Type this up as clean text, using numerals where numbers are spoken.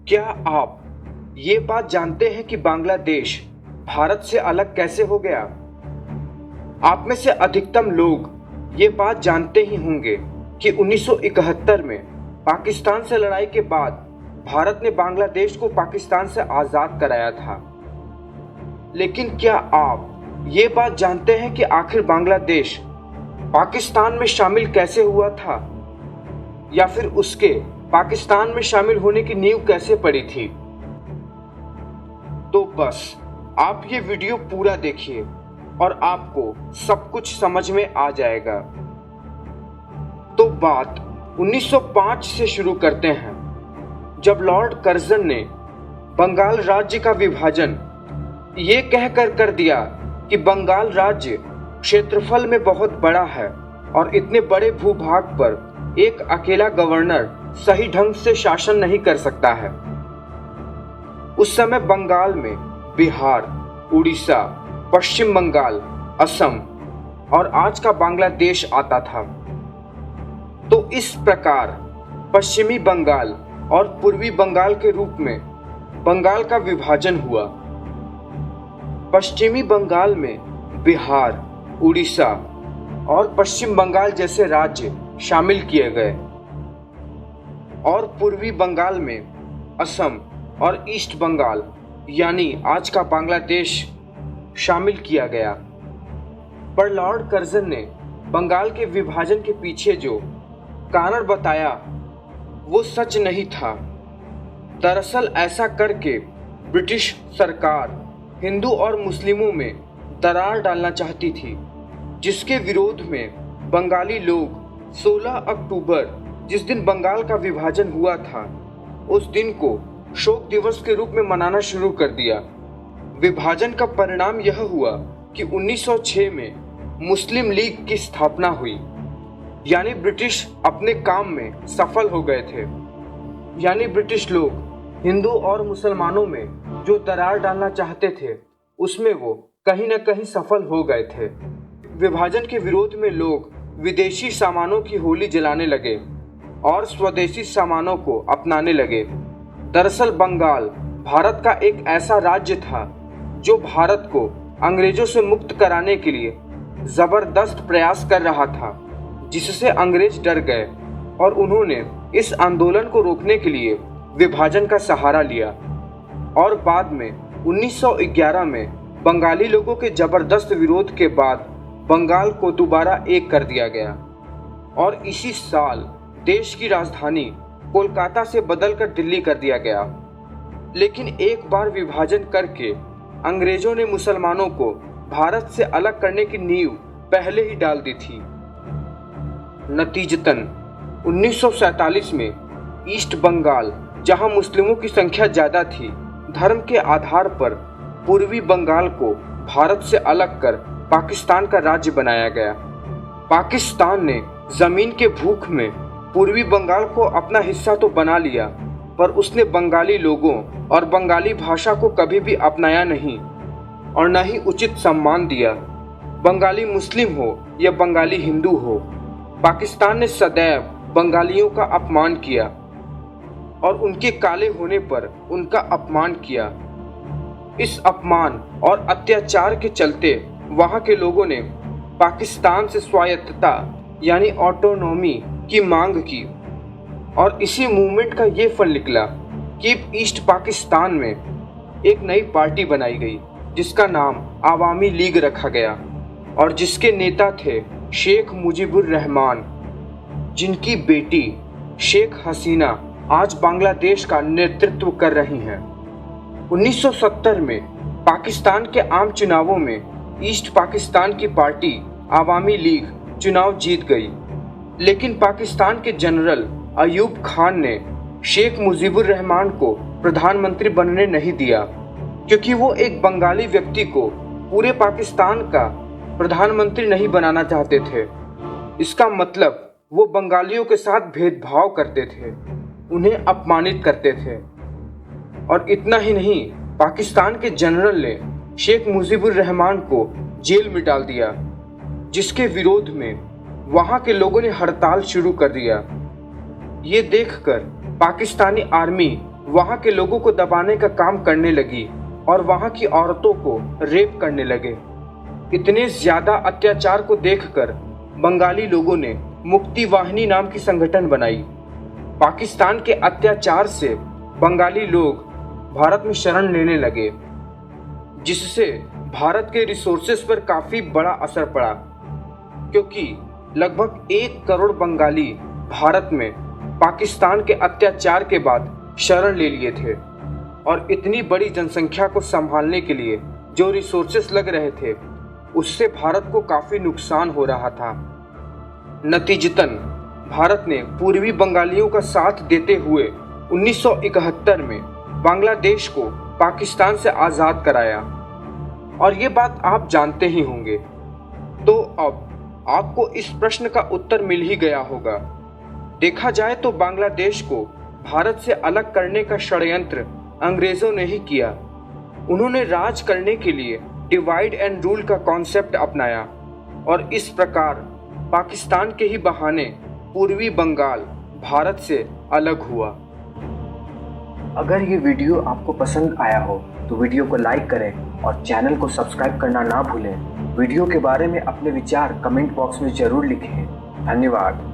क्या आप ये बात जानते हैं कि बांग्लादेश भारत से अलग कैसे हो गया? आप में से अधिकतम लोग ये बात जानते ही होंगे कि 1971 में पाकिस्तान से लड़ाई के बाद भारत ने बांग्लादेश को पाकिस्तान से आज़ाद कराया था। लेकिन क्या आप ये बात जानते हैं कि आखिर बांग्लादेश पाकिस्तान में शामिल कैसे हुआ था, या फिर उसके पाकिस्तान में शामिल होने की नींव कैसे पड़ी थी? तो बस आप ये वीडियो पूरा देखिए और आपको सब कुछ समझ में आ जाएगा। तो बात 1905 से शुरू करते हैं, जब लॉर्ड कर्जन ने बंगाल राज्य का विभाजन ये कहकर कर दिया कि बंगाल राज्य क्षेत्रफल में बहुत बड़ा है और इतने बड़े भूभाग पर एक अकेला गवर्नर सही ढंग से शासन नहीं कर सकता है। उस समय बंगाल में बिहार, उड़ीसा, पश्चिम बंगाल, असम और आज का बांग्लादेश आता था। तो इस प्रकार पश्चिमी बंगाल और पूर्वी बंगाल के रूप में बंगाल का विभाजन हुआ। पश्चिमी बंगाल में बिहार, उड़ीसा और पश्चिम बंगाल जैसे राज्य शामिल किए गए और पूर्वी बंगाल में असम और ईस्ट बंगाल यानी आज का बांग्लादेश शामिल किया गया। पर लॉर्ड कर्जन ने बंगाल के विभाजन के पीछे जो कारण बताया वो सच नहीं था। दरअसल ऐसा करके ब्रिटिश सरकार हिंदू और मुस्लिमों में दरार डालना चाहती थी, जिसके विरोध में बंगाली लोग 16 अक्टूबर, जिस दिन बंगाल का विभाजन हुआ था, उस दिन को शोक दिवस के रूप में मनाना शुरू कर दिया। विभाजन का परिणाम यह हुआ कि 1906 में मुस्लिम लीग की स्थापना हुई, यानी ब्रिटिश अपने काम में सफल हो गए थे। यानी ब्रिटिश लोग हिंदू और मुसलमानों में जो दरार डालना चाहते थे उसमें वो कहीं न कहीं सफल हो गए थे। विभाजन के विरोध में लोग विदेशी सामानों की होली जलाने लगे और स्वदेशी सामानों को अपनाने लगे। दरअसल बंगाल भारत का एक ऐसा राज्य था जो भारत को अंग्रेजों से मुक्त कराने के लिए जबरदस्त प्रयास कर रहा था, जिससे अंग्रेज डर गए और उन्होंने इस आंदोलन को रोकने के लिए विभाजन का सहारा लिया। और बाद में 1911 में बंगाली लोगों के जबरदस्त विरोध के बाद बंगाल को दोबारा एक कर दिया गया और इसी साल देश की राजधानी कोलकाता से बदलकर दिल्ली कर दिया गया। लेकिन एक बार विभाजन करके अंग्रेजों ने मुसलमानों को भारत से अलग करने की नींव पहले ही डाल दी थी। नतीजतन 1947 में ईस्ट बंगाल, जहां मुस्लिमों की संख्या ज्यादा थी, धर्म के आधार पर पूर्वी बंगाल को भारत से अलग कर पाकिस्तान का राज्य बनाया गया। पाकिस्तान ने जमीन के भूख में पूर्वी बंगाल को अपना हिस्सा तो बना लिया, पर उसने बंगाली लोगों और बंगाली भाषा को कभी भी अपनाया नहीं और न ही उचित सम्मान दिया। बंगाली मुस्लिम हो या बंगाली हिंदू हो, पाकिस्तान ने सदैव बंगालियों का अपमान किया और उनके काले होने पर उनका अपमान किया। इस अपमान और अत्याचार के चलते वहां के लोगों ने पाकिस्तान से स्वायत्तता यानी ऑटोनॉमी की मांग की और इसी मूवमेंट का ये फल निकला कि ईस्ट पाकिस्तान में एक नई पार्टी बनाई गई जिसका नाम आवामी लीग रखा गया और जिसके नेता थे शेख मुजीबुर रहमान, जिनकी बेटी शेख हसीना आज बांग्लादेश का नेतृत्व कर रही हैं। 1970 में पाकिस्तान के आम चुनावों में ईस्ट पाकिस्तान की पार्टी आवामी लीग चुनाव जीत गई, लेकिन पाकिस्तान के जनरल अयूब खान ने शेख मुजीबुर रहमान को प्रधानमंत्री बनने नहीं दिया, क्योंकि वो एक बंगाली व्यक्ति को पूरे पाकिस्तान का प्रधानमंत्री नहीं बनाना चाहते थे। इसका मतलब वो बंगालियों के साथ भेदभाव करते थे, उन्हें अपमानित करते थे। और इतना ही नहीं, पाकिस्तान के जनरल ने शेख मुजीबुर रहमान को जेल में डाल दिया, जिसके विरोध में वहां के लोगों ने हड़ताल शुरू कर दिया। ये देखकर पाकिस्तानी आर्मी वहां के लोगों को दबाने का काम करने लगी और वहां की औरतों को रेप करने लगे। इतने ज्यादा अत्याचार को देखकर बंगाली लोगों ने मुक्ति वाहिनी नाम की संगठन बनाई। पाकिस्तान के अत्याचार से बंगाली लोग भारत में शरण लेने लगे, जिससे भारत के रिसोर्सेस पर काफी बड़ा असर पड़ा, क्योंकि लगभग 1 करोड़ बंगाली भारत में पाकिस्तान के अत्याचार के बाद शरण ले लिए थे और इतनी बड़ी जनसंख्या को संभालने के लिए जो रिसोर्सेस लग रहे थे उससे भारत को काफी नुकसान हो रहा था। नतीजतन भारत ने पूर्वी बंगालियों का साथ देते हुए 1971 में बांग्लादेश को पाकिस्तान से आज़ाद कराया और ये बात आप जानते ही होंगे। तो अब आपको इस प्रश्न का उत्तर मिल ही गया होगा। देखा जाए तो बांग्लादेश को भारत से अलग करने का षड्यंत्र अंग्रेजों ने ही किया। उन्होंने राज करने के लिए डिवाइड एंड रूल का कॉन्सेप्ट अपनाया और इस प्रकार पाकिस्तान के ही बहाने पूर्वी बंगाल भारत से अलग हुआ। अगर ये वीडियो आपको पसंद आया हो तो वीडियो को लाइक करें और चैनल को सब्सक्राइब करना ना भूलें। वीडियो के बारे में अपने विचार कमेंट बॉक्स में जरूर लिखें। धन्यवाद।